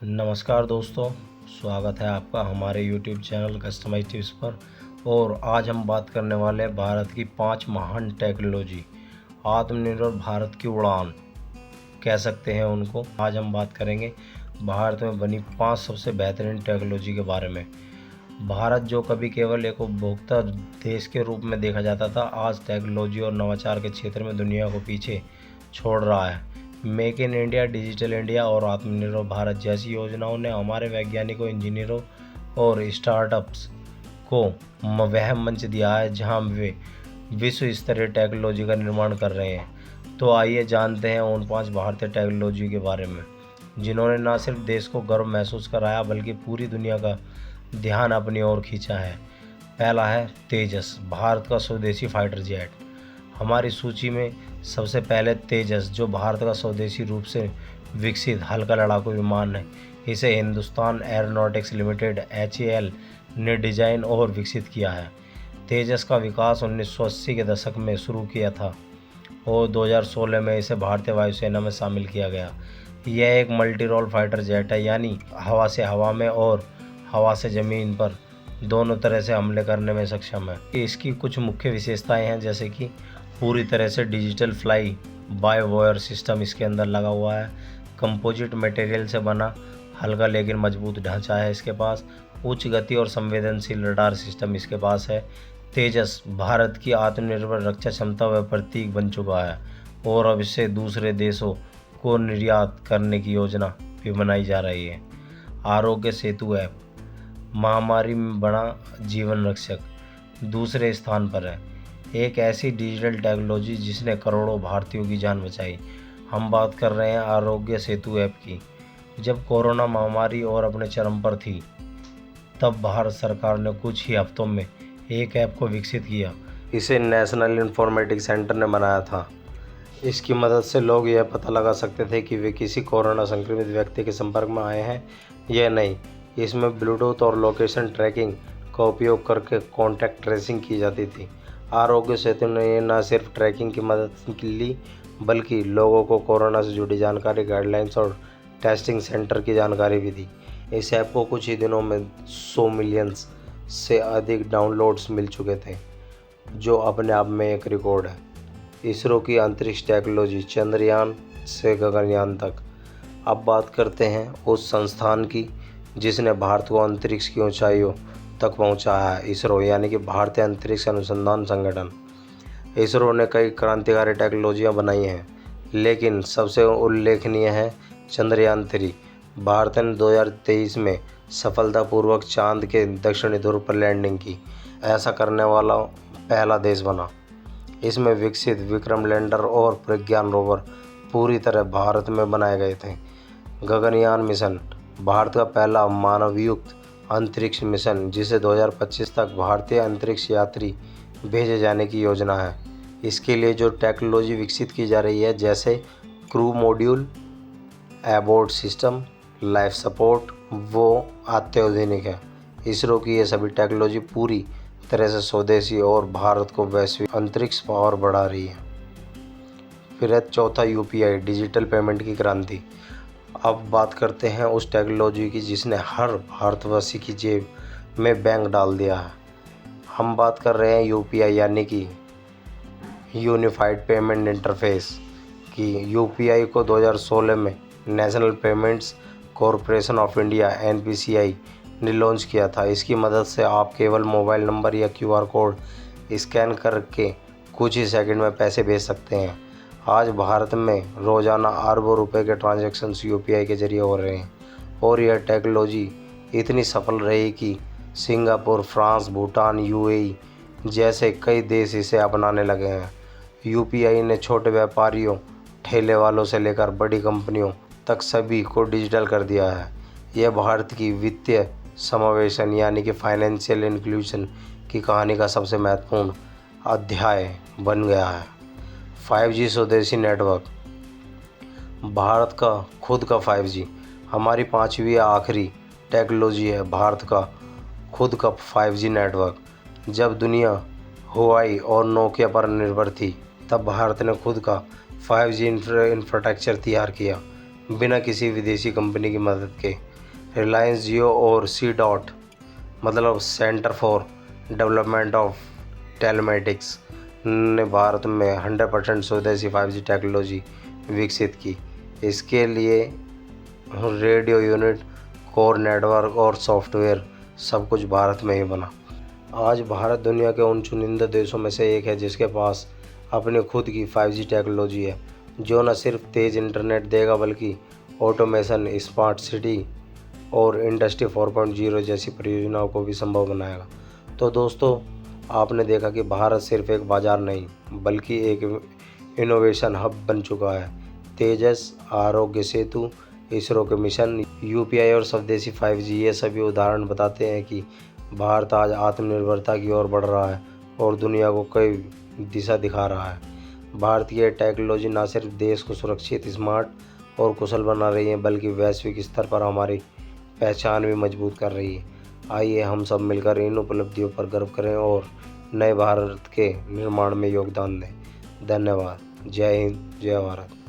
नमस्कार दोस्तों, स्वागत है आपका हमारे YouTube चैनल कस्टमाइज टिप्स पर। और आज हम बात करने वाले हैं भारत की 5 महान टेक्नोलॉजी, आत्मनिर्भर भारत की उड़ान कह सकते हैं उनको। आज हम बात करेंगे भारत में बनी 5 सबसे बेहतरीन टेक्नोलॉजी के बारे में। भारत जो कभी केवल एक उपभोक्ता देश के रूप में देखा जाता था, आज टेक्नोलॉजी और नवाचार के क्षेत्र में दुनिया को पीछे छोड़ रहा है। Make in India, digital India और आत्मनिर्भर भारत जैसी योजनाओं ने हमारे वैज्ञानिकों, इंजीनियरों और स्टार्टअप्स को वह मंच दिया है जहां वे विश्व स्तरीय टेक्नोलॉजी का निर्माण कर रहे हैं। तो आइए जानते हैं उन 5 भारतीय टेक्नोलॉजी के बारे में जिन्होंने न सिर्फ देश को गर्व महसूस कराया बल्कि पूरी दुनिया का ध्यान अपनी ओर खींचा है। पहला है तेजस, भारत का स्वदेशी फाइटर जेट। हमारी सूची में सबसे पहले तेजस, जो भारत का स्वदेशी रूप से विकसित हल्का लड़ाकू विमान है। इसे हिंदुस्तान एरोनॉटिक्स लिमिटेड HAL ने डिजाइन और विकसित किया है। तेजस का विकास 1980 के दशक में शुरू किया था और 2016 में इसे भारतीय वायुसेना में शामिल किया गया। यह एक मल्टी रोल फाइटर जेट है, यानी हवा से हवा में और हवा से ज़मीन पर दोनों तरह से हमले करने में सक्षम है। इसकी कुछ मुख्य विशेषताएं हैं, जैसे कि पूरी तरह से digital fly by wire system इसके अंदर लगा हुआ है। कंपोजिट मटेरियल से बना हल्का लेकिन मजबूत ढांचा है इसके पास। उच्च गति और संवेदनशील रडार सिस्टम इसके पास है। तेजस भारत की आत्मनिर्भर रक्षा क्षमता व प्रतीक बन चुका है और अब इससे दूसरे देशों को निर्यात करने की योजना भी बनाई जा रही है। आरोग्य सेतु ऐप महामारी में बना जीवन रक्षक दूसरे स्थान पर है। एक ऐसी डिजिटल टेक्नोलॉजी जिसने करोड़ों भारतीयों की जान बचाई। हम बात कर रहे हैं आरोग्य सेतु ऐप की। जब कोरोना महामारी और अपने चरम पर थी, तब भारत सरकार ने कुछ ही हफ्तों में एक ऐप को विकसित किया। इसे नेशनल इंफॉर्मेटिक्स सेंटर ने बनाया था। इसकी मदद से लोग यह पता लगा सकते थे कि वे किसी कोरोना संक्रमित व्यक्ति के संपर्क में आए हैं या नहीं। इसमें ब्लूटूथ और लोकेशन ट्रैकिंग का उपयोग करके कॉन्टैक्ट ट्रेसिंग की जाती थी। आरोग्य सेतु ने न सिर्फ ट्रैकिंग की मदद ली बल्कि लोगों को कोरोना से जुड़ी जानकारी, गाइडलाइंस और टेस्टिंग सेंटर की जानकारी भी दी। इस ऐप को कुछ ही दिनों में 100 मिलियन से अधिक डाउनलोड्स मिल चुके थे, जो अपने आप में एक रिकॉर्ड है। इसरो की अंतरिक्ष टेक्नोलॉजी, चंद्रयान से गगनयान तक। अब बात करते हैं उस संस्थान की जिसने भारत को अंतरिक्ष की ऊंचाइयों तक पहुंचाया है। इसरो यानी कि भारतीय अंतरिक्ष अनुसंधान संगठन। इसरो ने कई क्रांतिकारी टेक्नोलॉजियां बनाई हैं, लेकिन सबसे उल्लेखनीय है चंद्रयान 3। भारत ने 2023 में सफलतापूर्वक चांद के दक्षिणी ध्रुव पर लैंडिंग की। ऐसा करने वाला पहला देश बना। इसमें विकसित विक्रम लैंडर और प्रज्ञान रोवर पूरी तरह भारत में बनाए गए थे। गगनयान मिशन भारत का पहला मानवयुक्त अंतरिक्ष मिशन, जिसे 2025 तक भारतीय अंतरिक्ष यात्री भेजे जाने की योजना है। इसके लिए जो टेक्नोलॉजी विकसित की जा रही है, जैसे crew module, abode system, life support, वो अत्याधुनिक है। इसरो की ये सभी टेक्नोलॉजी पूरी तरह से स्वदेशी और भारत को वैश्विक अंतरिक्ष पावर बढ़ा रही है। फिर है चौथा UPI, डिजिटल पेमेंट की क्रांति। अब बात करते हैं उस टेक्नोलॉजी की जिसने हर भारतवासी की जेब में बैंक डाल दिया है। हम बात कर रहे हैं UPI यानी कि यूनिफाइड पेमेंट इंटरफेस की। UPI को 2016 में national payments corporation of India NPCI ने लॉन्च किया था। इसकी मदद से आप केवल मोबाइल नंबर या QR कोड स्कैन करके कुछ ही सेकंड में पैसे भेज सकते हैं। आज भारत में रोज़ाना अरबों रुपए के ट्रांजैक्शंस UPI के जरिए हो रहे हैं और यह टेक्नोलॉजी इतनी सफल रही कि सिंगापुर, फ्रांस, भूटान, UAE जैसे कई देश इसे अपनाने लगे हैं। UPI ने छोटे व्यापारियों, ठेले वालों से लेकर बड़ी कंपनियों तक सभी को डिजिटल कर दिया है। यह भारत की वित्तीय समावेशन यानी कि फाइनेंशियल इंक्लूजन की कहानी का सबसे महत्वपूर्ण अध्याय बन गया है। 5G स्वदेशी नेटवर्क भारत का खुद का 5G हमारी 5वीं आखिरी टेक्नोलॉजी है। भारत का खुद का 5G नेटवर्क। जब दुनिया हुआई और नोकिया पर निर्भर थी, तब भारत ने खुद का 5G इंफ्रास्ट्रक्चर तैयार किया बिना किसी विदेशी कंपनी की मदद के। रिलायंस जियो और सी डॉट मतलब centre for development of telematics ने भारत में 100% स्वदेशी 5G टेक्नोलॉजी विकसित की। इसके लिए रेडियो यूनिट, कोर नेटवर्क और सॉफ्टवेयर सब कुछ भारत में ही बना। आज भारत दुनिया के उन चुनिंदा देशों में से एक है जिसके पास अपनी खुद की 5G टेक्नोलॉजी है, जो न सिर्फ तेज़ इंटरनेट देगा बल्कि ऑटोमेशन, स्मार्ट सिटी और इंडस्ट्री 4.0 जैसी परियोजनाओं को भी संभव बनाएगा। तो दोस्तों, आपने देखा कि भारत सिर्फ एक बाज़ार नहीं बल्कि एक इनोवेशन हब बन चुका है। तेजस, आरोग्य सेतु, इसरो के मिशन, UPI और स्वदेशी 5G ये सभी उदाहरण बताते हैं कि भारत आज आत्मनिर्भरता की ओर बढ़ रहा है और दुनिया को कई दिशा दिखा रहा है। भारतीय टेक्नोलॉजी न सिर्फ देश को सुरक्षित, स्मार्ट और कुशल बना रही है बल्कि वैश्विक स्तर पर हमारी पहचान भी मजबूत कर रही है। आइए हम सब मिलकर इन उपलब्धियों पर गर्व करें और नए भारत के निर्माण में योगदान दें। धन्यवाद। जय हिंद, जय भारत।